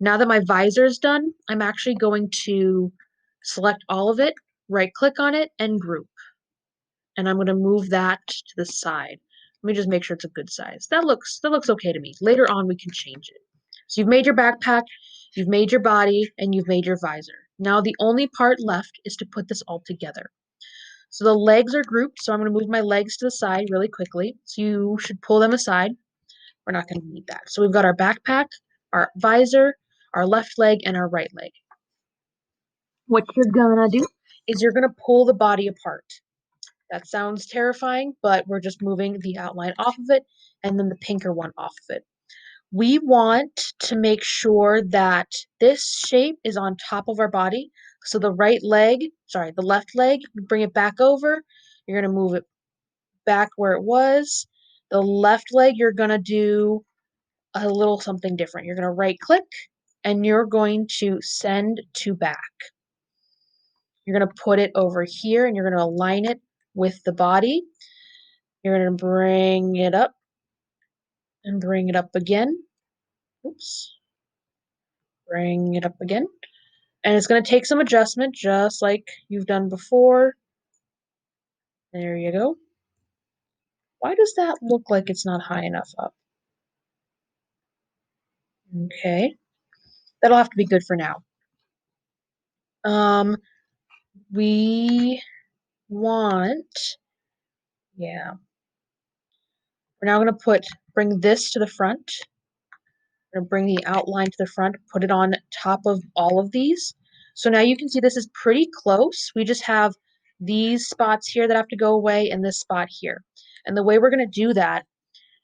Now that my visor is done, I'm actually going to select all of it, right click on it, and group. And I'm going to move that to the side. Let me just make sure it's a good size. That looks okay to me. Later on, we can change it. So you've made your backpack, you've made your body, and you've made your visor. Now the only part left is to put this all together. So the legs are grouped, so I'm going to move my legs to the side really quickly. So you should pull them aside. We're not going to need that. So we've got our backpack, our visor, our left leg, and our right leg. What you're going to do is you're going to pull the body apart. That sounds terrifying, but we're just moving the outline off of it and then the pinker one off of it. We want to make sure that this shape is on top of our body. So the left leg, bring it back over. You're going to move it back where it was. The left leg, you're going to do a little something different. You're going to right click and you're going to send to back. You're going to put it over here and you're going to align it with the body. You're going to bring it up and bring it up again. Oops. Bring it up again. And it's going to take some adjustment, just like you've done before. There you go. Why does that look like it's not high enough up? Okay. That'll have to be good for now. We want, yeah. We're now going to bring this to the front. We're going to bring the outline to the front, put it on top of all of these. So now you can see this is pretty close. We just have these spots here that have to go away and this spot here. And the way we're going to do that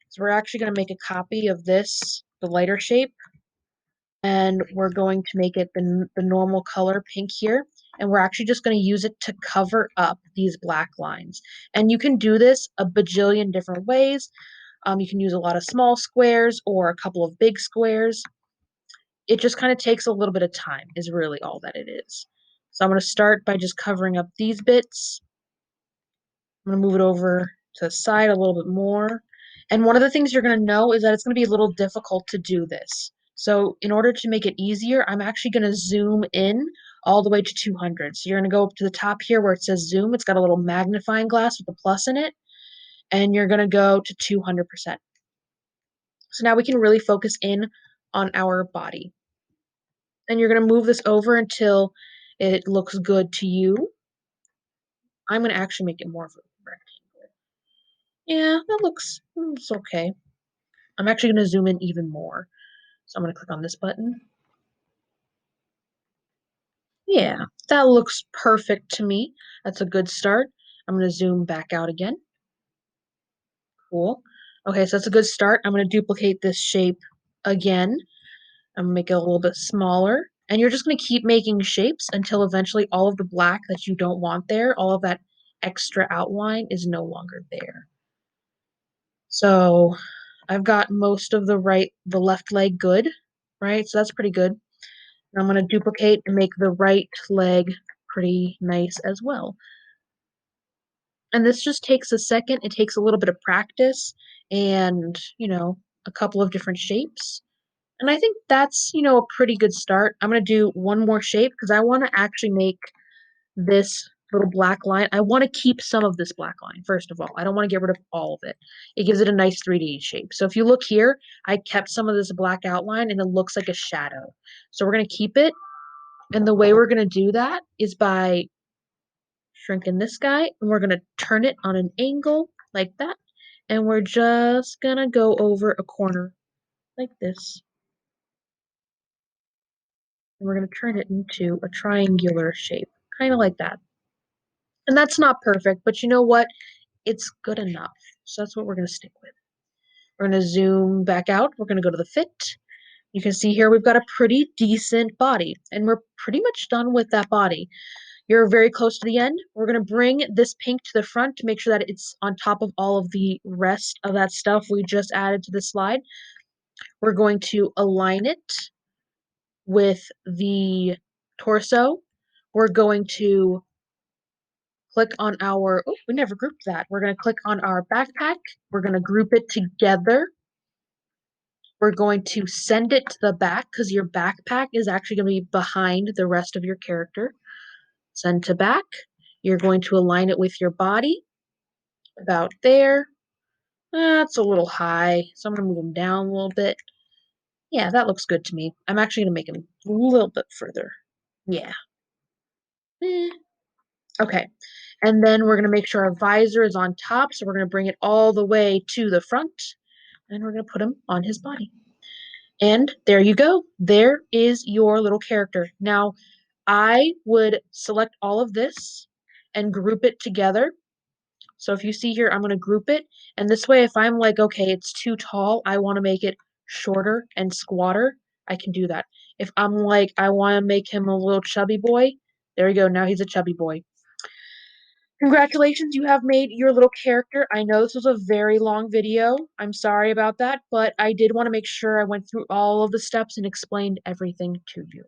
is we're actually going to make a copy of this, the lighter shape, and we're going to make it the normal color pink here. And we're actually just going to use it to cover up these black lines. And you can do this a bajillion different ways. You can use a lot of small squares or a couple of big squares. It just kind of takes a little bit of time is really all that it is. So I'm going to start by just covering up these bits. I'm going to move it over to the side a little bit more. And one of the things you're going to know is that it's going to be a little difficult to do this. So in order to make it easier, I'm actually going to zoom in all the way to 200. So you're going to go up to the top here where it says zoom. It's got a little magnifying glass with a plus in it. And you're going to go to 200%. So now we can really focus in on our body. And you're going to move this over until it looks good to you. I'm going to actually make it more of a rectangle. Yeah, that looks it's okay. I'm actually going to zoom in even more. So I'm going to click on this button. Yeah, that looks perfect to me. That's a good start. I'm going to zoom back out again. Cool. Okay, so that's a good start. I'm going to duplicate this shape again. I'm going to make it a little bit smaller. And you're just going to keep making shapes until eventually all of the black that you don't want there, all of that extra outline is no longer there. So I've got most of the left leg good, right? So that's pretty good. I'm going to duplicate and make the right leg pretty nice as well. And this just takes a second. It takes a little bit of practice and, a couple of different shapes. And I think that's, a pretty good start. I'm going to do one more shape because I want to actually make this little black line. I want to keep some of this black line, first of all. I don't want to get rid of all of it. It gives it a nice 3D shape. So if you look here, I kept some of this black outline and it looks like a shadow. So we're going to keep it. And the way we're going to do that is by shrinking this guy and we're going to turn it on an angle like that. And we're just going to go over a corner like this. And we're going to turn it into a triangular shape, kind of like that. And that's not perfect, but you know what? It's good enough. So that's what we're going to stick with. We're going to zoom back out. We're going to go to the fit. You can see here we've got a pretty decent body, and we're pretty much done with that body. You're very close to the end. We're going to bring this pink to the front to make sure that it's on top of all of the rest of that stuff we just added to the slide. We're going to align it with the torso. We're going to click on we never grouped that. We're going to click on our backpack. We're going to group it together. We're going to send it to the back because your backpack is actually going to be behind the rest of your character. Send to back. You're going to align it with your body about there. That's a little high, so I'm going to move him down a little bit. Yeah, that looks good to me. I'm actually going to make him a little bit further. Yeah. Eh. Okay. And then we're going to make sure our visor is on top, so we're going to bring it all the way to the front, and we're going to put him on his body. And there you go. There is your little character. Now, I would select all of this and group it together. So if you see here, I'm going to group it. And this way, if I'm like, okay, it's too tall, I want to make it shorter and squatter, I can do that. If I'm like, I want to make him a little chubby boy, there you go. Now he's a chubby boy. Congratulations, you have made your little character. I know this was a very long video. I'm sorry about that, but I did want to make sure I went through all of the steps and explained everything to you.